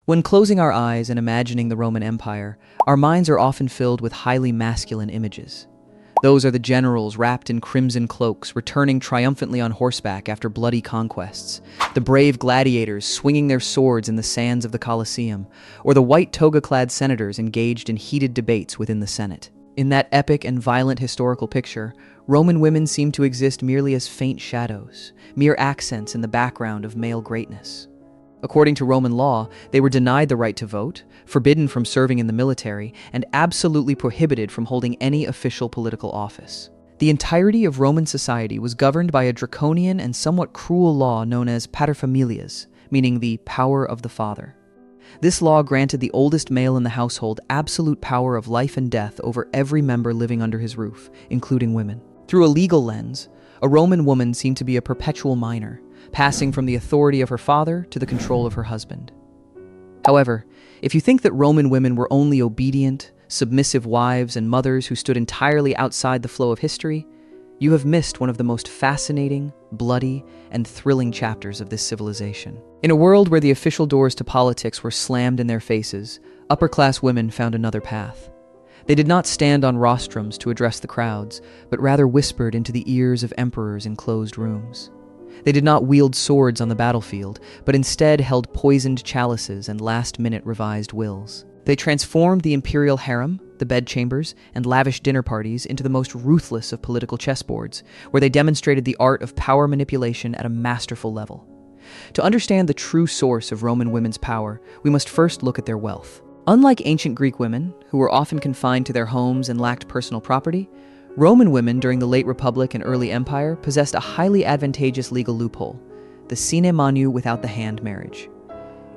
When closing our eyes and imagining the Roman Empire, our minds are often filled with highly masculine images. Those are the generals wrapped in crimson cloaks, returning triumphantly on horseback after bloody conquests, the brave gladiators swinging their swords in the sands of the Colosseum, or the white toga-clad senators engaged in heated debates within the Senate. In that epic and violent historical picture, Roman women seem to exist merely as faint shadows, mere accents in the background of male greatness. According to Roman law, they were denied the right to vote, forbidden from serving in the military, and absolutely prohibited from holding any official political office. The entirety of Roman society was governed by a draconian and somewhat cruel law known as Paterfamilias, meaning the power of the father. This law granted the oldest male in the household absolute power of life and death over every member living under his roof, including women. Through a legal lens, a Roman woman seemed to be a perpetual minor, passing from the authority of her father to the control of her husband. However, if you think that Roman women were only obedient, submissive wives and mothers who stood entirely outside the flow of history, you have missed one of the most fascinating, bloody, and thrilling chapters of this civilization. In a world where the official doors to politics were slammed in their faces, upper-class women found another path. They did not stand on rostrums to address the crowds, but rather whispered into the ears of emperors in closed rooms. They did not wield swords on the battlefield, but instead held poisoned chalices and last-minute revised wills. They transformed the imperial harem, the bedchambers, and lavish dinner parties into the most ruthless of political chessboards, where they demonstrated the art of power manipulation at a masterful level. To understand the true source of Roman women's power, we must first look at their wealth. Unlike ancient Greek women, who were often confined to their homes and lacked personal property, Roman women during the late Republic and early Empire possessed a highly advantageous legal loophole, the sine manu without the hand marriage.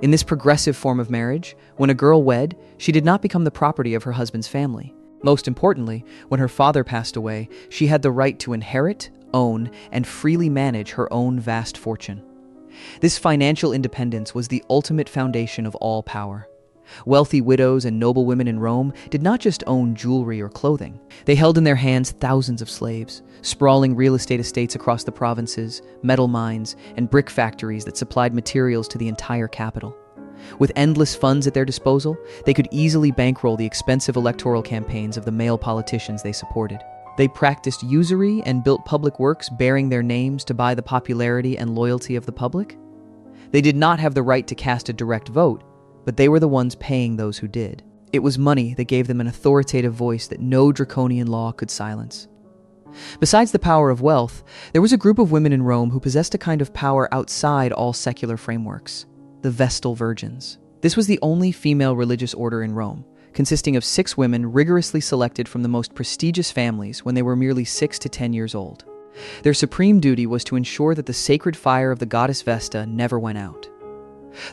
In this progressive form of marriage, when a girl wed, she did not become the property of her husband's family. Most importantly, when her father passed away, she had the right to inherit, own, and freely manage her own vast fortune. This financial independence was the ultimate foundation of all power. Wealthy widows and noble women in Rome did not just own jewelry or clothing. They held in their hands thousands of slaves, sprawling real estate estates across the provinces, metal mines, and brick factories that supplied materials to the entire capital. With endless funds at their disposal, they could easily bankroll the expensive electoral campaigns of the male politicians they supported. They practiced usury and built public works bearing their names to buy the popularity and loyalty of the public. They did not have the right to cast a direct vote, but they were the ones paying those who did. It was money that gave them an authoritative voice that no draconian law could silence. Besides the power of wealth, there was a group of women in Rome who possessed a kind of power outside all secular frameworks, the Vestal Virgins. This was the only female religious order in Rome, consisting of 6 women rigorously selected from the most prestigious families when they were merely 6 to 10 years old. Their supreme duty was to ensure that the sacred fire of the goddess Vesta never went out.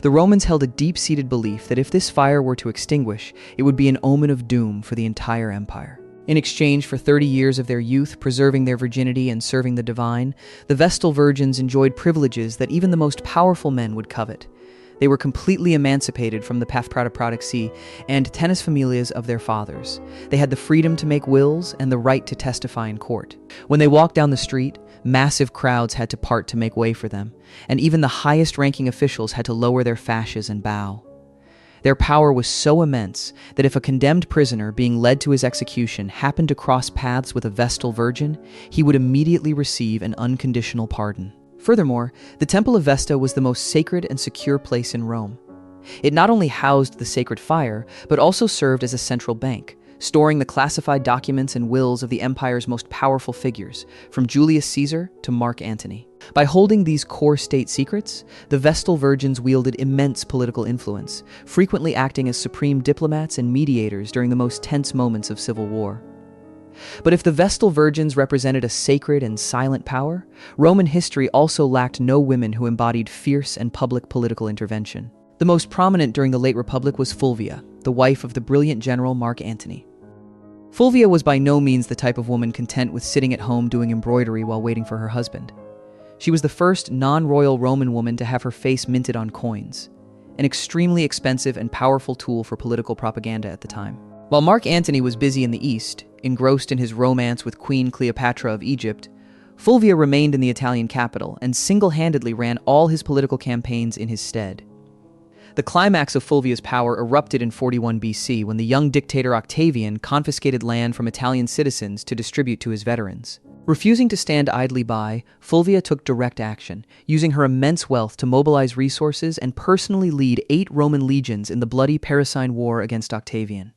The Romans held a deep-seated belief that if this fire were to extinguish, it would be an omen of doom for the entire empire. In exchange for 30 years of their youth, preserving their virginity and serving the divine, the Vestal Virgins enjoyed privileges that even the most powerful men would covet. They were completely emancipated from the patriarchal and paterfamilias of their fathers. They had the freedom to make wills and the right to testify in court. When they walked down the street, massive crowds had to part to make way for them, and even the highest-ranking officials had to lower their fasces and bow. Their power was so immense that if a condemned prisoner being led to his execution happened to cross paths with a Vestal Virgin, he would immediately receive an unconditional pardon. Furthermore, the Temple of Vesta was the most sacred and secure place in Rome. It not only housed the sacred fire, but also served as a central bank, storing the classified documents and wills of the empire's most powerful figures, from Julius Caesar to Mark Antony. By holding these core state secrets, the Vestal Virgins wielded immense political influence, frequently acting as supreme diplomats and mediators during the most tense moments of civil war. But if the Vestal Virgins represented a sacred and silent power, Roman history also lacked no women who embodied fierce and public political intervention. The most prominent during the late Republic was Fulvia, the wife of the brilliant general Mark Antony. Fulvia was by no means the type of woman content with sitting at home doing embroidery while waiting for her husband. She was the first non-royal Roman woman to have her face minted on coins, an extremely expensive and powerful tool for political propaganda at the time. While Mark Antony was busy in the East, engrossed in his romance with Queen Cleopatra of Egypt, Fulvia remained in the Italian capital and single-handedly ran all his political campaigns in his stead. The climax of Fulvia's power erupted in 41 BC when the young dictator Octavian confiscated land from Italian citizens to distribute to his veterans. Refusing to stand idly by, Fulvia took direct action, using her immense wealth to mobilize resources and personally lead 8 Roman legions in the bloody Parisine War against Octavian.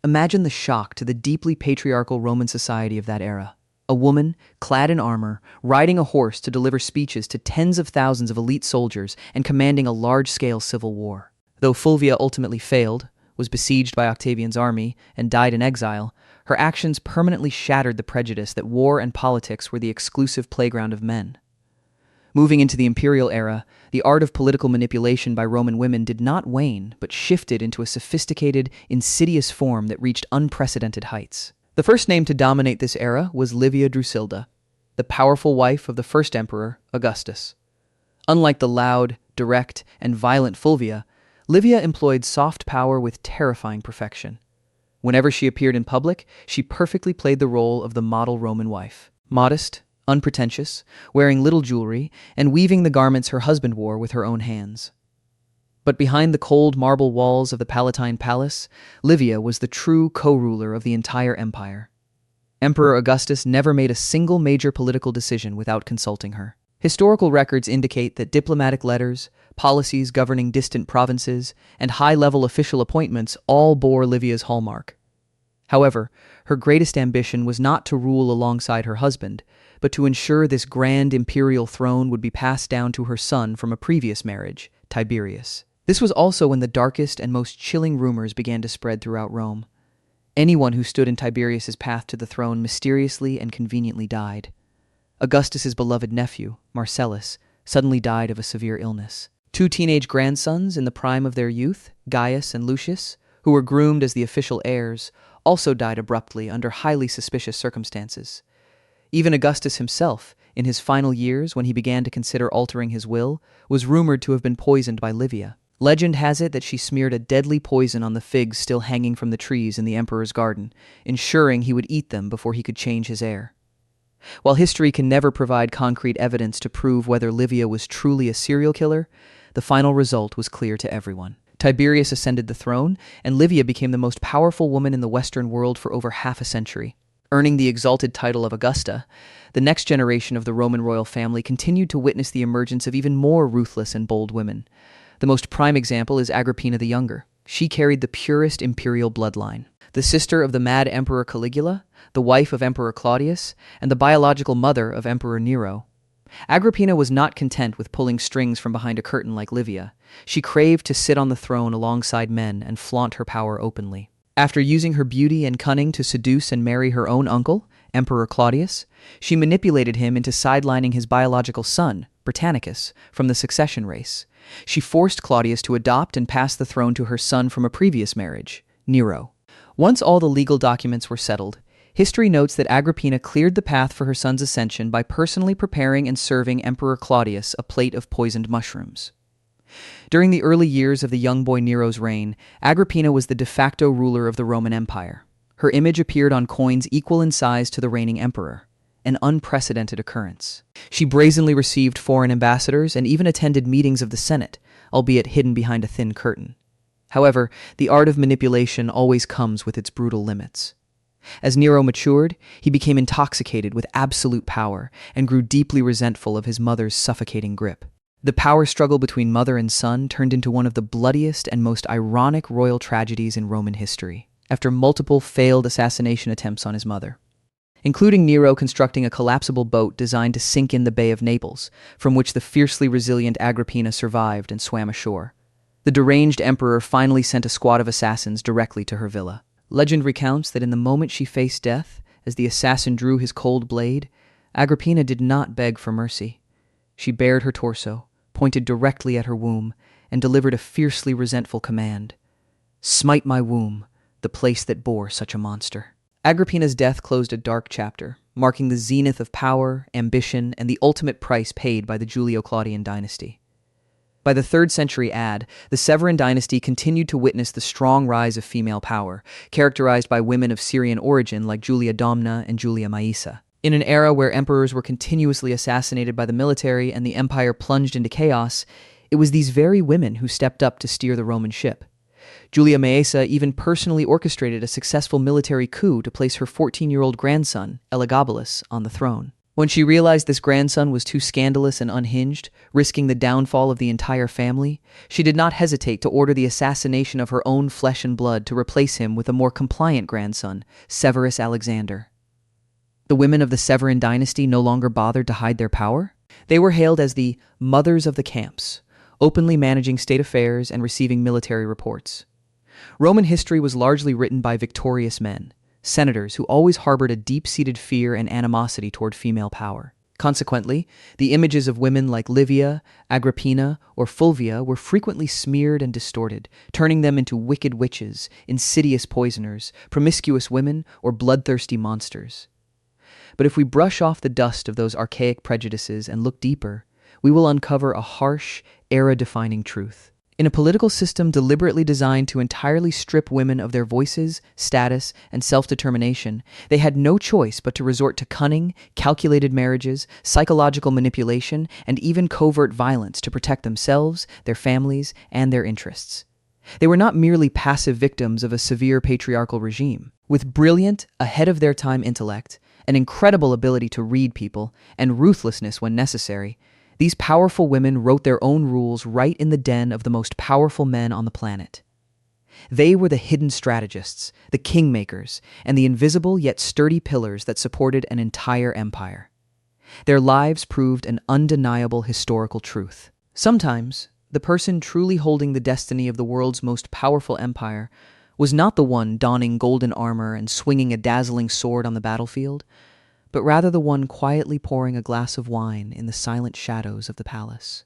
Imagine the shock to the deeply patriarchal Roman society of that era. A woman, clad in armor, riding a horse to deliver speeches to tens of thousands of elite soldiers and commanding a large-scale civil war. Though Fulvia ultimately failed, was besieged by Octavian's army, and died in exile, her actions permanently shattered the prejudice that war and politics were the exclusive playground of men. Moving into the imperial era, the art of political manipulation by Roman women did not wane, but shifted into a sophisticated, insidious form that reached unprecedented heights. The first name to dominate this era was Livia Drusilla, the powerful wife of the first emperor, Augustus. Unlike the loud, direct, and violent Fulvia, Livia employed soft power with terrifying perfection. Whenever she appeared in public, she perfectly played the role of the model Roman wife. Modest, unpretentious, wearing little jewelry, and weaving the garments her husband wore with her own hands. But behind the cold marble walls of the Palatine Palace, Livia was the true co-ruler of the entire empire. Emperor Augustus never made a single major political decision without consulting her. Historical records indicate that diplomatic letters, policies governing distant provinces, and high-level official appointments all bore Livia's hallmark. However, her greatest ambition was not to rule alongside her husband, but to ensure this grand imperial throne would be passed down to her son from a previous marriage, Tiberius. This was also when the darkest and most chilling rumors began to spread throughout Rome. Anyone who stood in Tiberius's path to the throne mysteriously and conveniently died. Augustus's beloved nephew, Marcellus, suddenly died of a severe illness. 2 teenage grandsons in the prime of their youth, Gaius and Lucius, who were groomed as the official heirs, also died abruptly under highly suspicious circumstances. Even Augustus himself, in his final years when he began to consider altering his will, was rumored to have been poisoned by Livia. Legend has it that she smeared a deadly poison on the figs still hanging from the trees in the emperor's garden, ensuring he would eat them before he could change his heir. While history can never provide concrete evidence to prove whether Livia was truly a serial killer, the final result was clear to everyone. Tiberius ascended the throne, and Livia became the most powerful woman in the Western world for over half a century. Earning the exalted title of Augusta, the next generation of the Roman royal family continued to witness the emergence of even more ruthless and bold women. The most prime example is Agrippina the Younger. She carried the purest imperial bloodline. The sister of the mad Emperor Caligula, the wife of Emperor Claudius, and the biological mother of Emperor Nero. Agrippina was not content with pulling strings from behind a curtain like Livia. She craved to sit on the throne alongside men and flaunt her power openly. After using her beauty and cunning to seduce and marry her own uncle, Emperor Claudius, she manipulated him into sidelining his biological son, Britannicus, from the succession race. She forced Claudius to adopt and pass the throne to her son from a previous marriage, Nero. Once all the legal documents were settled, history notes that Agrippina cleared the path for her son's ascension by personally preparing and serving Emperor Claudius a plate of poisoned mushrooms. During the early years of the young boy Nero's reign, Agrippina was the de facto ruler of the Roman Empire. Her image appeared on coins equal in size to the reigning emperor, an unprecedented occurrence. She brazenly received foreign ambassadors and even attended meetings of the Senate, albeit hidden behind a thin curtain. However, the art of manipulation always comes with its brutal limits. As Nero matured, he became intoxicated with absolute power and grew deeply resentful of his mother's suffocating grip. The power struggle between mother and son turned into one of the bloodiest and most ironic royal tragedies in Roman history, after multiple failed assassination attempts on his mother, including Nero constructing a collapsible boat designed to sink in the Bay of Naples, from which the fiercely resilient Agrippina survived and swam ashore. The deranged emperor finally sent a squad of assassins directly to her villa. Legend recounts that in the moment she faced death, as the assassin drew his cold blade, Agrippina did not beg for mercy. She bared her torso, pointed directly at her womb, and delivered a fiercely resentful command. "Smite my womb, the place that bore such a monster." Agrippina's death closed a dark chapter, marking the zenith of power, ambition, and the ultimate price paid by the Julio-Claudian dynasty. By the 3rd century AD, the Severan dynasty continued to witness the strong rise of female power, characterized by women of Syrian origin like Julia Domna and Julia Maisa. In an era where emperors were continuously assassinated by the military and the empire plunged into chaos, It was these very women who stepped up to steer the Roman ship. Julia Maesa even personally orchestrated a successful military coup to place her 14-year-old grandson, Elagabalus, on the throne. When she realized this grandson was too scandalous and unhinged, risking the downfall of the entire family, she did not hesitate to order the assassination of her own flesh and blood to replace him with a more compliant grandson, Severus Alexander. The women of the Severan dynasty no longer bothered to hide their power. They were hailed as the mothers of the camps, openly managing state affairs and receiving military reports. Roman history was largely written by victorious men, senators who always harbored a deep-seated fear and animosity toward female power. Consequently, the images of women like Livia, Agrippina, or Fulvia were frequently smeared and distorted, turning them into wicked witches, insidious poisoners, promiscuous women, or bloodthirsty monsters. But if we brush off the dust of those archaic prejudices and look deeper, we will uncover a harsh, era-defining truth. In a political system deliberately designed to entirely strip women of their voices, status, and self-determination, they had no choice but to resort to cunning, calculated marriages, psychological manipulation, and even covert violence to protect themselves, their families, and their interests. They were not merely passive victims of a severe patriarchal regime. With brilliant, ahead-of-their-time intellect, an incredible ability to read people, and ruthlessness when necessary, these powerful women wrote their own rules right in the den of the most powerful men on the planet. They were the hidden strategists, the kingmakers, and the invisible yet sturdy pillars that supported an entire empire. Their lives proved an undeniable historical truth. Sometimes, the person truly holding the destiny of the world's most powerful empire was not the one donning golden armor and swinging a dazzling sword on the battlefield, but rather the one quietly pouring a glass of wine in the silent shadows of the palace.